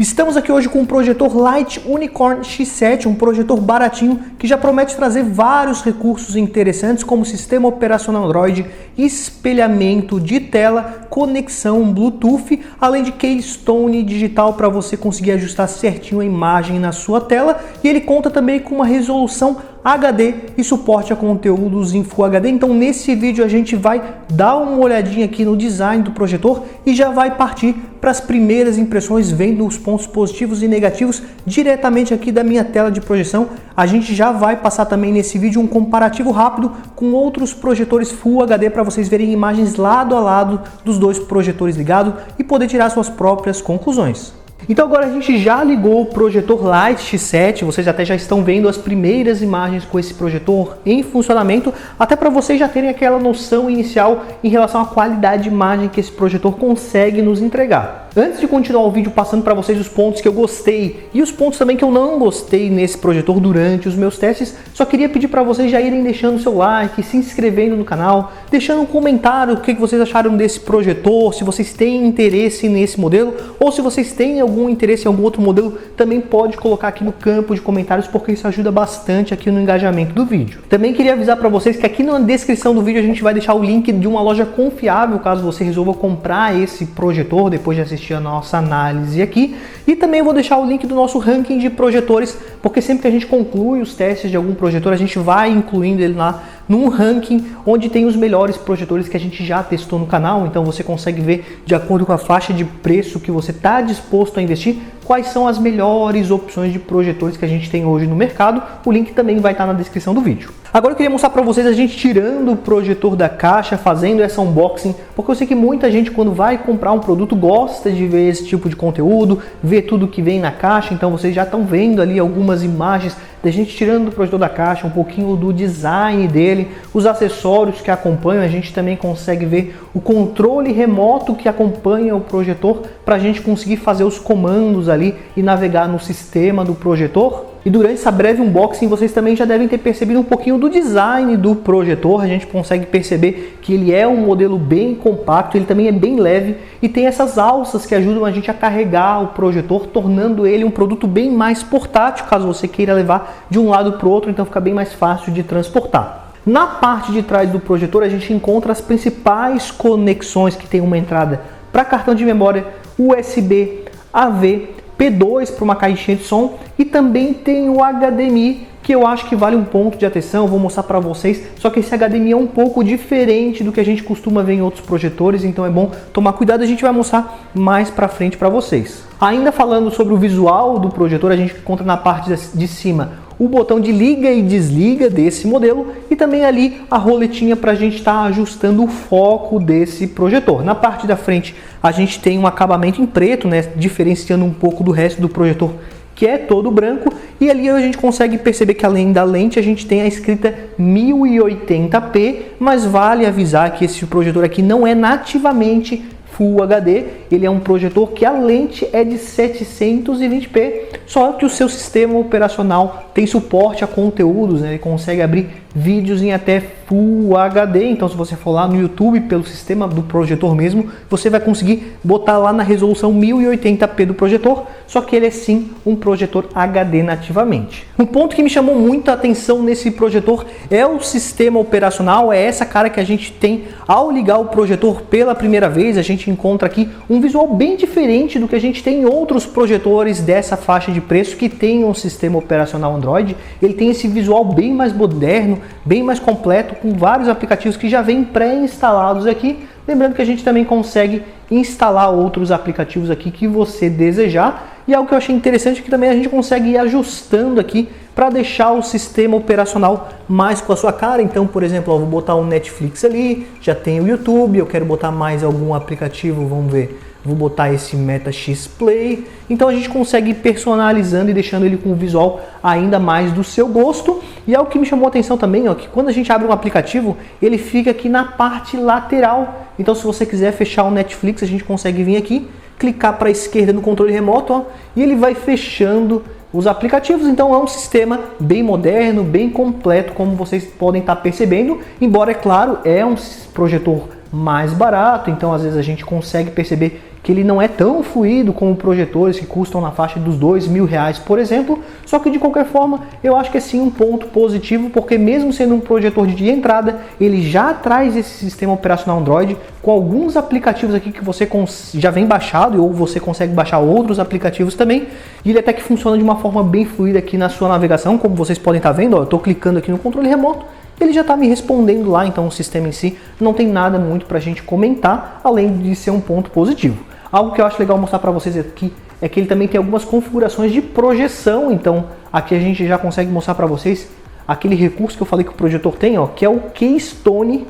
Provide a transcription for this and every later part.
Estamos aqui hoje com um projetor Light Unicorn X7, um projetor baratinho que já promete trazer vários recursos interessantes como sistema operacional Android, espelhamento de tela, conexão Bluetooth, além de Keystone digital para você conseguir ajustar certinho a imagem na sua tela, e ele conta também com uma resolução HD e suporte a conteúdos em Full HD. Então nesse vídeo a gente vai dar uma olhadinha aqui no design do projetor e já vai partir para as primeiras impressões, vendo os pontos positivos e negativos diretamente aqui da minha tela de projeção. A gente já vai passar também nesse vídeo um comparativo rápido com outros projetores Full HD para vocês verem imagens lado a lado dos dois projetores ligados e poder tirar suas próprias conclusões. Então agora a gente já ligou o projetor Light X7, vocês até já estão vendo as primeiras imagens com esse projetor em funcionamento, até para vocês já terem aquela noção inicial em relação à qualidade de imagem que esse projetor consegue nos entregar. Antes de continuar o vídeo passando para vocês os pontos que eu gostei e os pontos também que eu não gostei nesse projetor durante os meus testes, só queria pedir para vocês já irem deixando o seu like, se inscrevendo no canal, deixando um comentário o que vocês acharam desse projetor, se vocês têm interesse nesse modelo ou se vocês têm algum interesse em algum outro modelo, também pode colocar aqui no campo de comentários, porque isso ajuda bastante aqui no engajamento do vídeo. Também queria avisar para vocês que aqui na descrição do vídeo a gente vai deixar o link de uma loja confiável caso você resolva comprar esse projetor depois de assistir a nossa análise aqui, e também vou deixar o link do nosso ranking de projetores, porque sempre que a gente conclui os testes de algum projetor a gente vai incluindo ele lá num ranking onde tem os melhores projetores que a gente já testou no canal. Então você consegue ver, de acordo com a faixa de preço que você está disposto a investir, quais são as melhores opções de projetores que a gente tem hoje no mercado. O link também vai estar na descrição do vídeo. Agora eu queria mostrar para vocês a gente tirando o projetor da caixa, fazendo essa unboxing, porque eu sei que muita gente quando vai comprar um produto gosta de ver esse tipo de conteúdo, ver tudo que vem na caixa. Então vocês já estão vendo ali algumas imagens da gente tirando do projetor da caixa, um pouquinho do design dele, os acessórios que acompanham. A gente também consegue ver o controle remoto que acompanha o projetor para a gente conseguir fazer os comandos ali e navegar no sistema do projetor. E durante essa breve unboxing vocês também já devem ter percebido um pouquinho do design do projetor. A gente consegue perceber que ele é um modelo bem compacto, ele também é bem leve e tem essas alças que ajudam a gente a carregar o projetor, tornando ele um produto bem mais portátil, caso você queira levar de um lado para o outro, então fica bem mais fácil de transportar. Na parte de trás do projetor a gente encontra as principais conexões, que tem uma entrada para cartão de memória USB, AV, P2 para uma caixinha de som, e também tem o HDMI, que eu acho que vale um ponto de atenção. Eu vou mostrar para vocês, só que esse HDMI é um pouco diferente do que a gente costuma ver em outros projetores, então é bom tomar cuidado. A gente vai mostrar mais para frente para vocês. Ainda falando sobre o visual do projetor, a gente encontra na parte de cima o botão de liga e desliga desse modelo e também ali a roletinha para a gente estar ajustando o foco desse projetor. Na parte da frente a gente tem um acabamento em preto, né, diferenciando um pouco do resto do projetor, que é todo branco, e ali a gente consegue perceber que além da lente a gente tem a escrita 1080p, mas vale avisar que esse projetor aqui não é nativamente Full HD, ele é um projetor que a lente é de 720p, só que o seu sistema operacional tem suporte a conteúdos, né? Ele consegue abrir vídeos em até Full HD, então se você for lá no YouTube pelo sistema do projetor mesmo, você vai conseguir botar lá na resolução 1080p do projetor, só que ele é sim um projetor HD nativamente. Um ponto que me chamou muita atenção nesse projetor é o sistema operacional, é essa cara que a gente tem ao ligar o projetor pela primeira vez. A gente encontra aqui um visual bem diferente do que a gente tem em outros projetores dessa faixa de preço que tem um sistema operacional Android. Ele tem esse visual bem mais moderno, bem mais completo, com vários aplicativos que já vêm pré-instalados aqui. Lembrando que a gente também consegue instalar outros aplicativos aqui que você desejar. E algo que eu achei interessante é que também a gente consegue ir ajustando aqui para deixar o sistema operacional mais com a sua cara. Então, por exemplo, eu vou botar um Netflix ali, já tem o YouTube, eu quero botar mais algum aplicativo, vamos ver, vou botar esse MetaX Play. Então a gente consegue ir personalizando e deixando ele com um visual ainda mais do seu gosto. E algo que me chamou a atenção também, ó, que quando a gente abre um aplicativo, ele fica aqui na parte lateral. Então se você quiser fechar o Netflix, a gente consegue vir aqui, clicar para a esquerda no controle remoto, ó, e ele vai fechando os aplicativos. Então é um sistema bem moderno, bem completo, como vocês podem estar percebendo, embora, é claro, é um projetor mais barato, então às vezes a gente consegue perceber que ele não é tão fluido como projetores que custam na faixa dos R$2.000, por exemplo, só que de qualquer forma eu acho que é sim um ponto positivo, porque mesmo sendo um projetor de entrada, ele já traz esse sistema operacional Android com alguns aplicativos aqui que você já vem baixado, ou você consegue baixar outros aplicativos também, e ele até que funciona de uma forma bem fluida aqui na sua navegação, como vocês podem estar vendo, ó, eu estou clicando aqui no controle remoto, ele já está me respondendo lá, então o sistema em si não tem nada muito para a gente comentar, além de ser um ponto positivo. Algo que eu acho legal mostrar para vocês aqui é que ele também tem algumas configurações de projeção, então aqui a gente já consegue mostrar para vocês aquele recurso que eu falei que o projetor tem, ó, que é o Keystone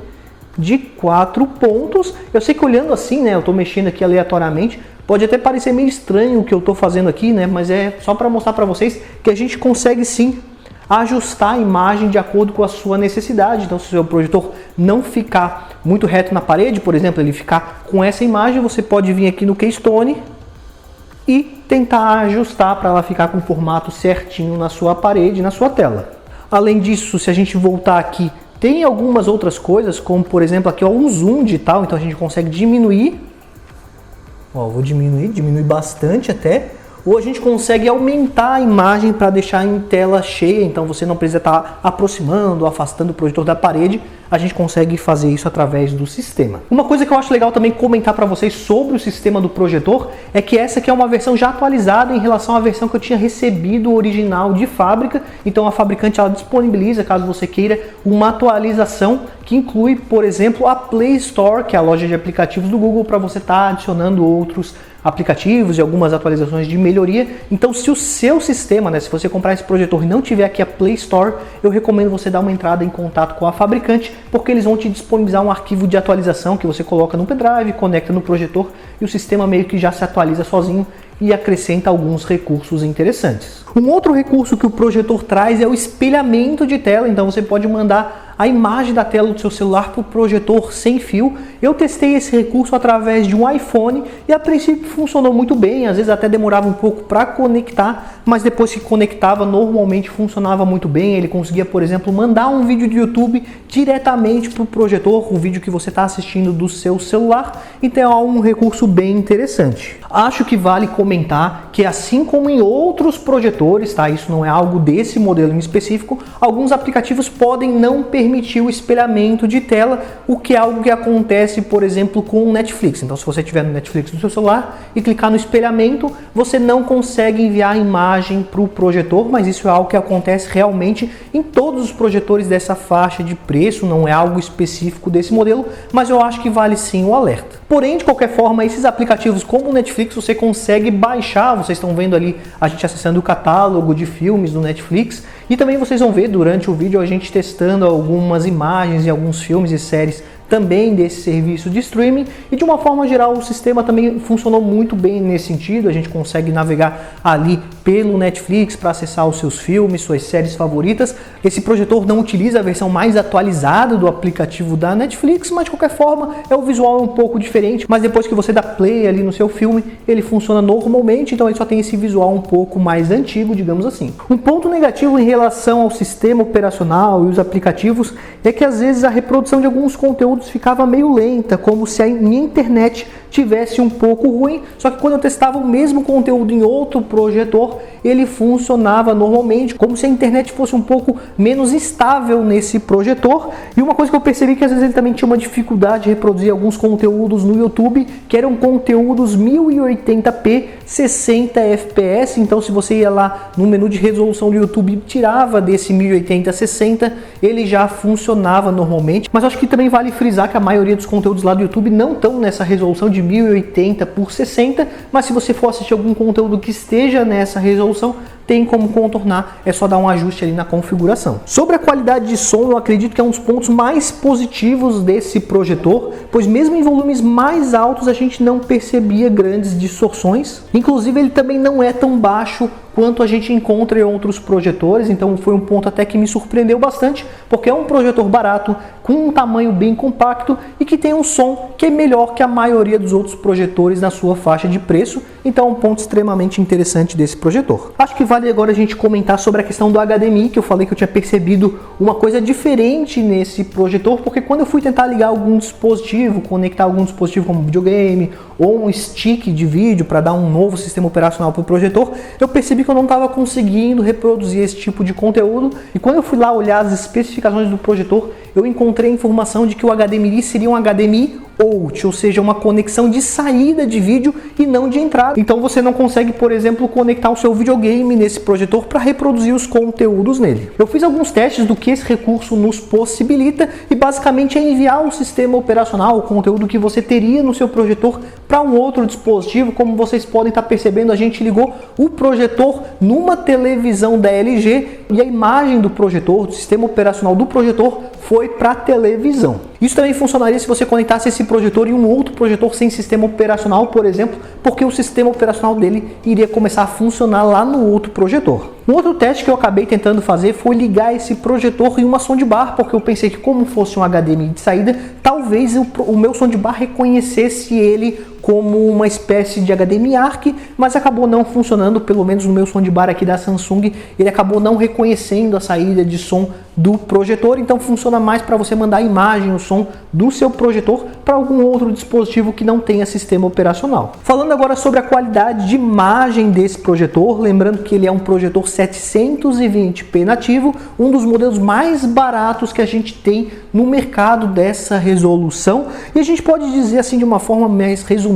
de 4 pontos. Eu sei que olhando assim, né, eu estou mexendo aqui aleatoriamente, pode até parecer meio estranho o que eu estou fazendo aqui, né, mas é só para mostrar para vocês que a gente consegue sim ajustar a imagem de acordo com a sua necessidade. Então, se o seu projetor não ficar muito reto na parede, por exemplo, ele ficar com essa imagem, você pode vir aqui no Keystone e tentar ajustar para ela ficar com o formato certinho na sua parede, na sua tela. Além disso, se a gente voltar aqui, tem algumas outras coisas, como por exemplo aqui ó, um zoom digital, então a gente consegue diminuir, ó, vou diminuir bastante até, ou a gente consegue aumentar a imagem para deixar em tela cheia, então você não precisa estar aproximando, afastando o projetor da parede, a gente consegue fazer isso através do sistema. Uma coisa que eu acho legal também comentar para vocês sobre o sistema do projetor é que essa aqui é uma versão já atualizada em relação à versão que eu tinha recebido original de fábrica, então a fabricante ela disponibiliza, caso você queira, uma atualização que inclui, por exemplo, a Play Store, que é a loja de aplicativos do Google, para você estar adicionando outros aplicativos e algumas atualizações de melhoria. Então, se o seu sistema, né, se você comprar esse projetor e não tiver aqui a Play Store, eu recomendo você dar uma entrada em contato com a fabricante, porque eles vão te disponibilizar um arquivo de atualização que você coloca no pendrive, conecta no projetor e o sistema meio que já se atualiza sozinho e acrescenta alguns recursos interessantes. Um outro recurso que o projetor traz é o espelhamento de tela, então você pode mandar a imagem da tela do seu celular para o projetor sem fio. Eu testei esse recurso através de um iPhone e a princípio funcionou muito bem, às vezes até demorava um pouco para conectar, mas depois que conectava normalmente funcionava muito bem. Ele conseguia, por exemplo, mandar um vídeo do YouTube diretamente para o projetor, o vídeo que você está assistindo do seu celular, então é um recurso bem interessante. Acho que vale comentar que assim como em outros projetores, tá? Isso não é algo desse modelo em específico, alguns aplicativos podem não permitir o espelhamento de tela, o que é algo que acontece, por exemplo, com o Netflix. Então, se você estiver no Netflix no seu celular e clicar no espelhamento, você não consegue enviar a imagem para o projetor, mas isso é algo que acontece realmente em todos os projetores dessa faixa de preço, não é algo específico desse modelo, mas eu acho que vale sim o alerta. Porém, de qualquer forma, esses aplicativos como o Netflix você consegue baixar, vocês estão vendo ali a gente acessando o catálogo de filmes do Netflix, e também vocês vão ver durante o vídeo a gente testando algumas imagens e alguns filmes e séries também desse serviço de streaming, e de uma forma geral o sistema também funcionou muito bem nesse sentido. A gente consegue navegar ali pelo Netflix para acessar os seus filmes, suas séries favoritas. Esse projetor não utiliza a versão mais atualizada do aplicativo da Netflix, mas de qualquer forma o visual é um pouco diferente, mas depois que você dá play ali no seu filme, ele funciona normalmente, então ele só tem esse visual um pouco mais antigo, digamos assim. Um ponto negativo em relação ao sistema operacional e os aplicativos é que às vezes a reprodução de alguns conteúdos ficava meio lenta, como se a minha internet tivesse um pouco ruim, só que quando eu testava o mesmo conteúdo em outro projetor, ele funcionava normalmente, como se a internet fosse um pouco menos estável nesse projetor. E uma coisa que eu percebi que às vezes ele também tinha uma dificuldade de reproduzir alguns conteúdos no YouTube, que eram conteúdos 1080p 60 fps, então se você ia lá no menu de resolução do YouTube e tirava desse 1080 60, ele já funcionava normalmente. Mas acho que também vale frisar que a maioria dos conteúdos lá do YouTube não estão nessa resolução de 1080 por 60, mas se você for assistir algum conteúdo que esteja nessa resolução, tem como contornar, é só dar um ajuste ali na configuração. Sobre a qualidade de som, eu acredito que é um dos pontos mais positivos desse projetor, pois mesmo em volumes mais altos a gente não percebia grandes distorções. Inclusive ele também não é tão baixo quanto a gente encontra em outros projetores. Então foi um ponto até que me surpreendeu bastante, porque é um projetor barato, com um tamanho bem compacto e que tem um som que é melhor que a maioria dos outros projetores na sua faixa de preço. Então é um ponto extremamente interessante desse projetor. Acho que vale agora a gente comentar sobre a questão do HDMI, que eu falei que eu tinha percebido uma coisa diferente nesse projetor, porque quando eu fui tentar ligar algum dispositivo, conectar algum dispositivo como um videogame ou um stick de vídeo para dar um novo sistema operacional para o projetor, eu percebi que eu não estava conseguindo reproduzir esse tipo de conteúdo. E quando eu fui lá olhar as especificações do projetor, eu encontrei a informação de que o HDMI seria um HDMI out, ou seja, uma conexão de saída de vídeo e não de entrada. Então você não consegue, por exemplo, conectar o seu videogame nesse projetor para reproduzir os conteúdos nele. Eu fiz alguns testes do que esse recurso nos possibilita e basicamente é enviar o sistema operacional, o conteúdo que você teria no seu projetor para um outro dispositivo. Como vocês podem estar percebendo, a gente ligou o projetor numa televisão da LG e a imagem do projetor, do sistema operacional do projetor, foi para a televisão. Isso também funcionaria se você conectasse esse projetor em um outro projetor sem sistema operacional, por exemplo, porque o sistema operacional dele iria começar a funcionar lá no outro projetor. Um outro teste que eu acabei tentando fazer foi ligar esse projetor em uma soundbar, porque eu pensei que como fosse um HDMI de saída, talvez o meu soundbar reconhecesse ele como uma espécie de HDMI ARC, mas acabou não funcionando, pelo menos no meu soundbar aqui da Samsung, ele acabou não reconhecendo a saída de som do projetor, então funciona mais para você mandar a imagem, o som do seu projetor para algum outro dispositivo que não tenha sistema operacional. Falando agora sobre a qualidade de imagem desse projetor, lembrando que ele é um projetor 720p nativo, um dos modelos mais baratos que a gente tem no mercado dessa resolução, e a gente pode dizer assim de uma forma mais resumida,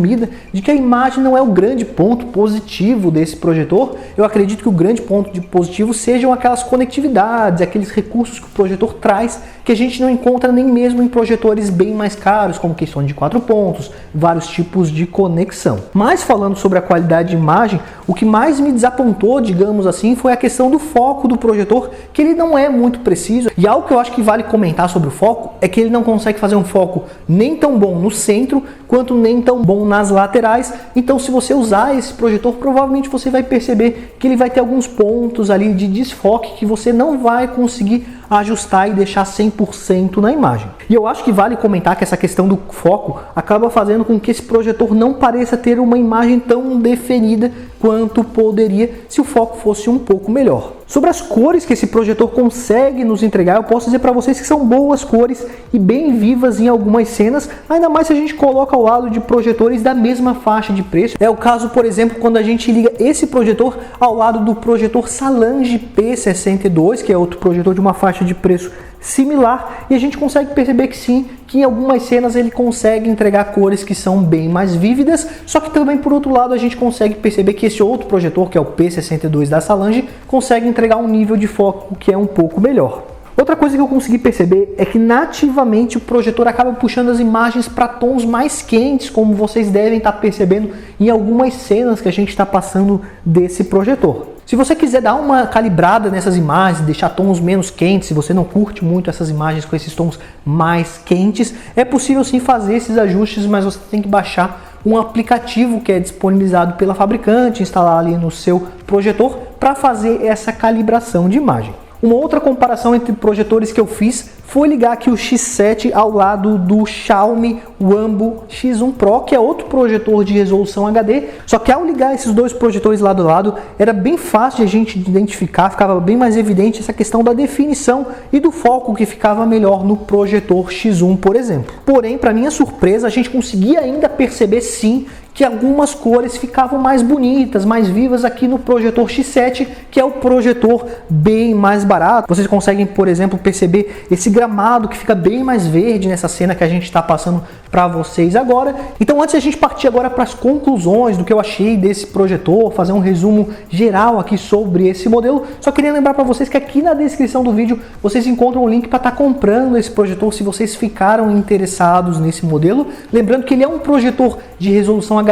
de que a imagem não é o grande ponto positivo desse projetor. Eu acredito que o grande ponto de positivo sejam aquelas conectividades, aqueles recursos que o projetor traz, que a gente não encontra nem mesmo em projetores bem mais caros, como questão de 4 pontos, vários tipos de conexão. Mas falando sobre a qualidade de imagem, o que mais me desapontou, digamos assim, foi a questão do foco do projetor, que ele não é muito preciso. E algo que eu acho que vale comentar sobre o foco é que ele não consegue fazer um foco nem tão bom no centro, quanto nem tão bom nas laterais. Então, se você usar esse projetor, provavelmente você vai perceber que ele vai ter alguns pontos ali de desfoque que você não vai conseguir ajustar e deixar 100% na imagem. E eu acho que vale comentar que essa questão do foco acaba fazendo com que esse projetor não pareça ter uma imagem tão definida quanto poderia se o foco fosse um pouco melhor. Sobre as cores que esse projetor consegue nos entregar, eu posso dizer para vocês que são boas cores e bem vivas em algumas cenas, ainda mais se a gente coloca ao lado de projetores da mesma faixa de preço. É o caso, por exemplo, quando a gente liga esse projetor ao lado do projetor Salange P62, que é outro projetor de uma faixa de preço similar, e a gente consegue perceber que sim, que em algumas cenas ele consegue entregar cores que são bem mais vívidas, só que também por outro lado a gente consegue perceber que esse outro projetor, que é o P62 da Salange, consegue entregar um nível de foco que é um pouco melhor. Outra coisa que eu consegui perceber é que nativamente o projetor acaba puxando as imagens para tons mais quentes, como vocês devem estar percebendo em algumas cenas que a gente está passando desse projetor. Se você quiser dar uma calibrada nessas imagens, deixar tons menos quentes, se você não curte muito essas imagens com esses tons mais quentes, é possível sim fazer esses ajustes, mas você tem que baixar um aplicativo que é disponibilizado pela fabricante, instalar ali no seu projetor para fazer essa calibração de imagem. Uma outra comparação entre projetores que eu fiz foi ligar aqui o X7 ao lado do Xiaomi Wambo X1 Pro, que é outro projetor de resolução HD. Só que ao ligar esses dois projetores lado a lado, era bem fácil de a gente identificar, ficava bem mais evidente essa questão da definição e do foco que ficava melhor no projetor X1, por exemplo. Porém, para minha surpresa, a gente conseguia ainda perceber sim que algumas cores ficavam mais bonitas, mais vivas aqui no projetor X7, que é o projetor bem mais barato. Vocês conseguem, por exemplo, perceber esse gramado que fica bem mais verde nessa cena que a gente está passando para vocês agora. Então, antes de a gente partir agora para as conclusões do que eu achei desse projetor, fazer um resumo geral aqui sobre esse modelo, só queria lembrar para vocês que aqui na descrição do vídeo vocês encontram um link para estar comprando esse projetor se vocês ficaram interessados nesse modelo. Lembrando que ele é um projetor de resolução HD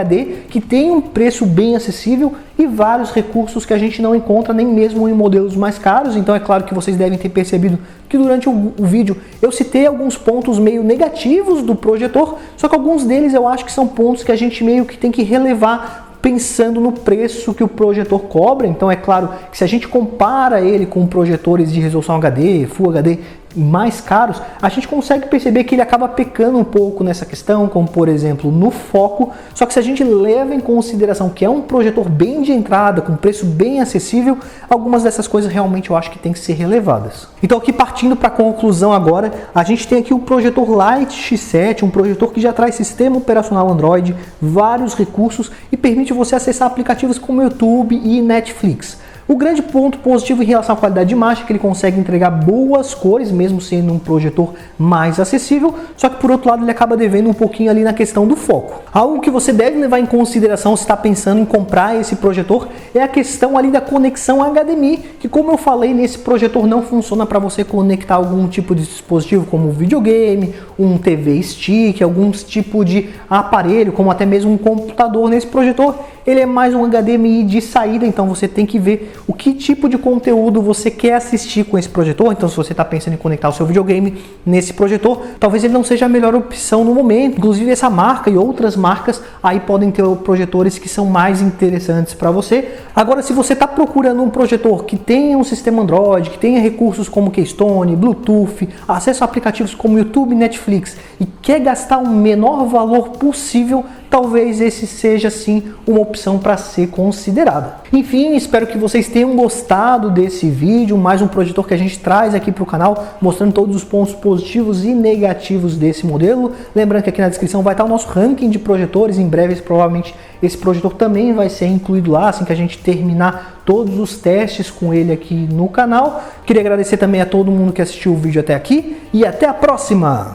que tem um preço bem acessível e vários recursos que a gente não encontra nem mesmo em modelos mais caros. Então é claro que vocês devem ter percebido que durante o vídeo eu citei alguns pontos meio negativos do projetor, só que alguns deles eu acho que são pontos que a gente meio que tem que relevar pensando no preço que o projetor cobra. Então é claro que se a gente compara ele com projetores de resolução HD, Full HD mais caros, a gente consegue perceber que ele acaba pecando um pouco nessa questão, como por exemplo no foco. Só que se a gente leva em consideração que é um projetor bem de entrada, com preço bem acessível, algumas dessas coisas realmente eu acho que tem que ser relevadas. Então aqui partindo para a conclusão agora, a gente tem aqui o projetor Lite X7, um projetor que já traz sistema operacional Android, vários recursos e permite você acessar aplicativos como YouTube e Netflix. O grande ponto positivo em relação à qualidade de imagem é que ele consegue entregar boas cores, mesmo sendo um projetor mais acessível, só que por outro lado ele acaba devendo um pouquinho ali na questão do foco. Algo que você deve levar em consideração se está pensando em comprar esse projetor é a questão ali da conexão HDMI, que como eu falei, nesse projetor não funciona para você conectar algum tipo de dispositivo como um videogame, um TV stick, algum tipo de aparelho, como até mesmo um computador. Nesse projetor ele é mais um HDMI de saída, então você tem que ver o que tipo de conteúdo você quer assistir com esse projetor. Então se você está pensando em conectar o seu videogame nesse projetor, talvez ele não seja a melhor opção no momento. Inclusive essa marca e outras marcas aí podem ter projetores que são mais interessantes para você. Agora se você está procurando um projetor que tenha um sistema Android, que tenha recursos como Keystone, Bluetooth, acesso a aplicativos como YouTube e Netflix e quer gastar o menor valor possível, talvez esse seja sim uma opção para ser considerada. Enfim, espero que vocês tenham gostado desse vídeo, mais um projetor que a gente traz aqui para o canal, mostrando todos os pontos positivos e negativos desse modelo. Lembrando que aqui na descrição vai estar o nosso ranking de projetores, em breve provavelmente esse projetor também vai ser incluído lá, assim que a gente terminar todos os testes com ele aqui no canal. Queria agradecer também a todo mundo que assistiu o vídeo até aqui e até a próxima!